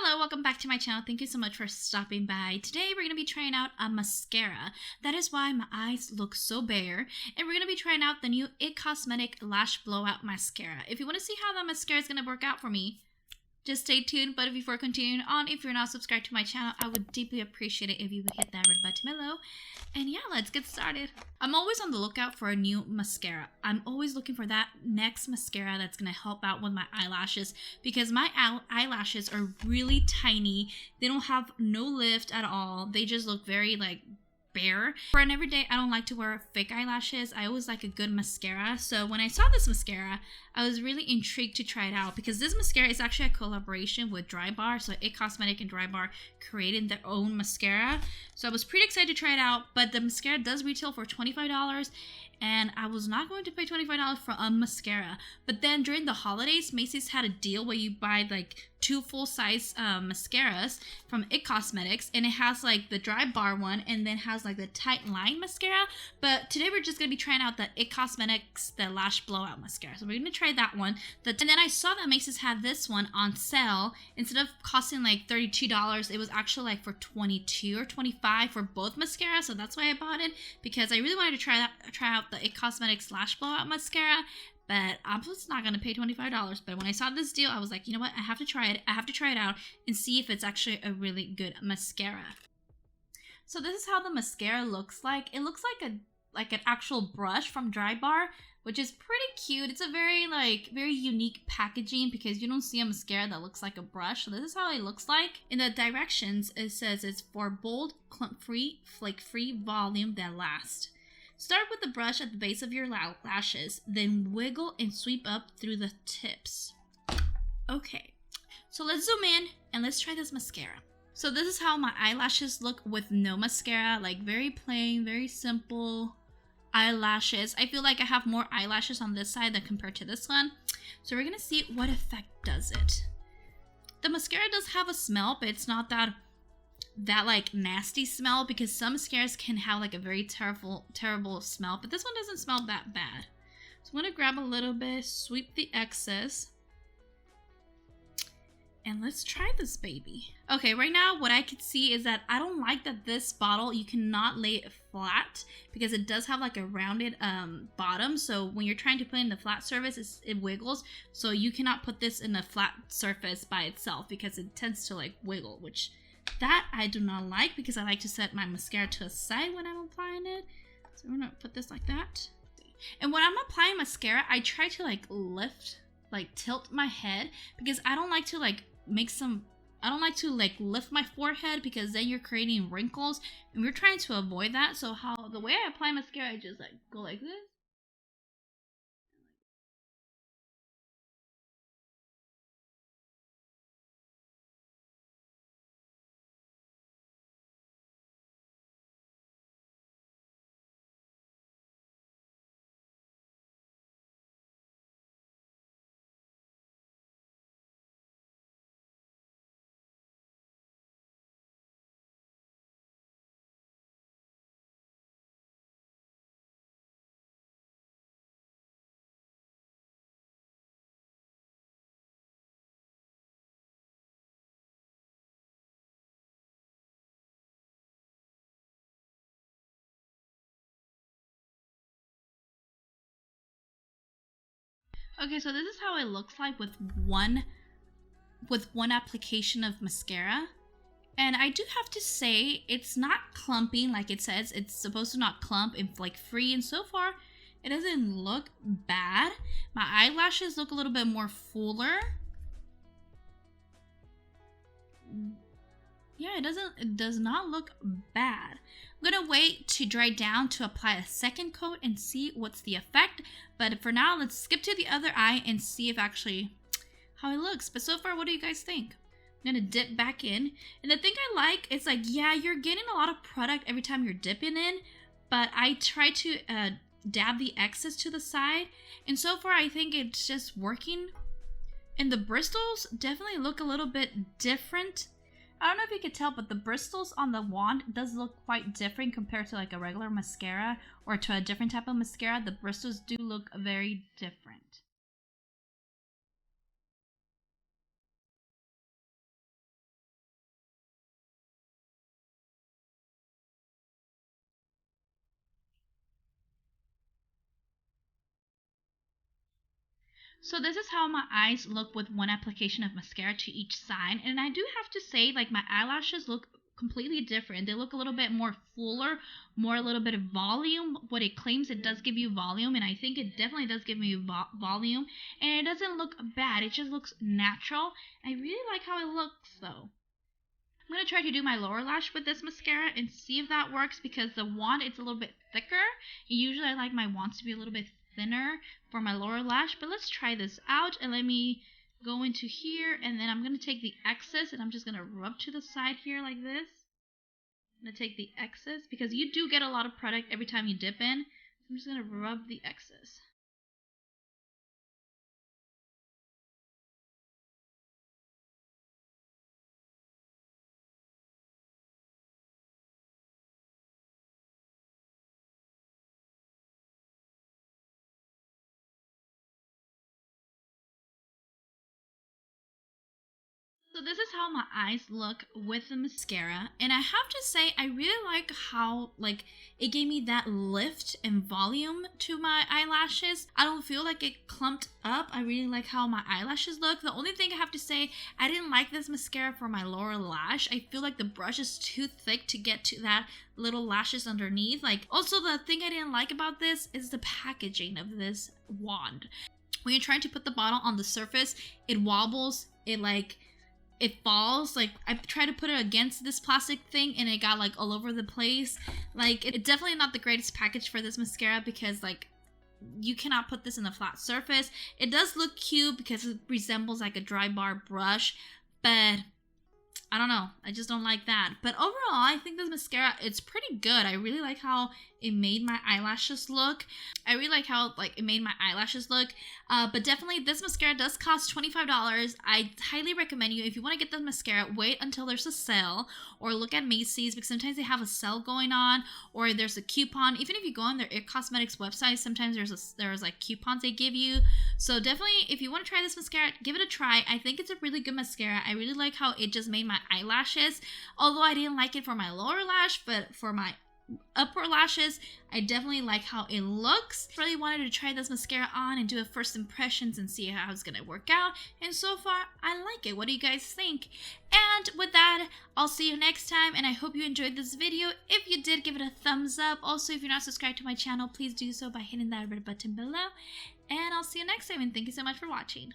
Hello, welcome back to my channel. Thank you so much for stopping by. Today we're going to be trying out a mascara. That is why my eyes look so bare. And we're going to be trying out the new IT Cosmetic Lash Blowout Mascara. If you want to see how that mascara is going to work out for me, just stay tuned. But before continuing on, if you're not subscribed to my channel, I would deeply appreciate it if you would hit that red button below. And yeah, let's get started. I'm always on the lookout for a new mascara. I'm always looking for that next mascara that's going to help out with my eyelashes, because my eyelashes are really tiny. They don't have no lift at all. They just look very like bare. For an everyday, I don't like to wear fake eyelashes. I always like a good mascara. So when I saw this mascara, I was really intrigued to try it out, because this mascara is actually a collaboration with DRYBAR. So IT Cosmetic and DRYBAR created their own mascara. So I was pretty excited to try it out, but the mascara does retail for $25. And I was not going to pay $25 for a mascara. But then during the holidays, Macy's had a deal where you buy like 2 full-size mascaras from IT Cosmetics, and it has like the DRYBAR one and then has like the tight line mascara. But today we're just going to be trying out the IT Cosmetics, the Lash Blowout Mascara. So we're going to try that one. And then I saw that Macy's had this one on sale. Instead of costing like $32, it was actually like for $22 or $25 for both mascaras. So that's why I bought it, because I really wanted to try out the IT Cosmetics Lash Blowout Mascara. But I'm just not going to pay $25. But when I saw this deal, I was like, you know what? I have to try it. I have to try it out and see if it's actually a really good mascara. So this is how the mascara looks like. It looks like an actual brush from DRYBAR, which is pretty cute. It's a very unique packaging, because you don't see a mascara that looks like a brush. So this is how it looks like. In the directions, it says it's for bold, clump-free, flake-free volume that lasts. Start with the brush at the base of your lashes, then wiggle and sweep up through the tips. Okay, so let's zoom in and let's try this mascara. So this is how my eyelashes look with no mascara, like very plain, very simple eyelashes. I feel like I have more eyelashes on this side than compared to this one. So we're gonna see what effect does it. The mascara does have a smell, but it's not that like nasty smell, because some mascaras can have like a very terrible smell, but this one doesn't smell that bad. So I'm gonna grab a little bit, sweep the excess, and let's try this baby. Okay, right now what I can see is that I don't like that this bottle, you cannot lay it flat, because it does have like a rounded bottom. So when you're trying to put in the flat surface, it wiggles. So you cannot put this in a flat surface by itself, because it tends to like wiggle, which that I do not like, because I like to set my mascara to a side when I'm applying it. So I'm gonna put this like that. And when I'm applying mascara, I try to like tilt my head, because I don't like to like lift my forehead, because then you're creating wrinkles, and we're trying to avoid that. So the way I apply mascara, I just like go like this. Okay, so this is how it looks like with one application of mascara. And I do have to say, it's not clumping like it says. It's supposed to not clump and flake free, and so far it doesn't look bad. My eyelashes look a little bit more fuller. Yeah, it does not look bad. I'm gonna wait to dry down to apply a second coat and see what's the effect. But for now, let's skip to the other eye and see if actually how it looks. But so far, what do you guys think? I'm gonna dip back in. And the thing I like is like, yeah, you're getting a lot of product every time you're dipping in, but I try to dab the excess to the side. And so far, I think it's just working. And the bristles definitely look a little bit different. I don't know if you could tell, but the bristles on the wand does look quite different compared to like a regular mascara or to a different type of mascara. The bristles do look very different. So this is how my eyes look with one application of mascara to each side. And I do have to say, like, my eyelashes look completely different. They look a little bit more fuller, more a little bit of volume. What it claims, it does give you volume, and I think it definitely does give me volume. And it doesn't look bad. It just looks natural. I really like how it looks, though. I'm going to try to do my lower lash with this mascara and see if that works, because the wand, it's a little bit thicker. Usually I like my wands to be a little bit thinner for my lower lash, but let's try this out. And let me go into here, and then I'm going to take the excess and I'm just going to rub to the side here like this. I'm going to take the excess because you do get a lot of product every time you dip in. So I'm just going to rub the excess. So this is how my eyes look with the mascara, and I have to say I really like how it gave me that lift and volume to my eyelashes. I don't feel like it clumped up. I really like how my eyelashes look. The only thing I have to say, I didn't like this mascara for my lower lash. I feel like the brush is too thick to get to that little lashes underneath. Also, the thing I didn't like about this is the packaging of this wand. When you're trying to put the bottle on the surface, it wobbles. It falls. I tried to put it against this plastic thing and it got all over the place. It's definitely not the greatest package for this mascara, because you cannot put this in a flat surface. It does look cute because it resembles a dry bar brush, but I don't know. I just don't like that. But overall, I think this mascara, it's pretty good. I really like how it made my eyelashes look. But definitely this mascara does cost $25. I highly recommend you, if you want to get this mascara, wait until there's a sale, or look at Macy's, because sometimes they have a sale going on, or there's a coupon. Even if you go on their IT Cosmetics website, sometimes there's coupons they give you. So definitely, if you want to try this mascara, give it a try. I think it's a really good mascara. I really like how it just made my eyelashes. Although I didn't like it for my lower lash, but for my upper lashes, I definitely like how it looks. Really wanted to try this mascara on and do a first impressions and see how it's gonna work out, and so far I like it. What do you guys think? And with that, I'll see you next time, and I hope you enjoyed this video. If you did, give it a thumbs up. Also, if you're not subscribed to my channel, please do so by hitting that red button below, and I'll see you next time, and thank you so much for watching.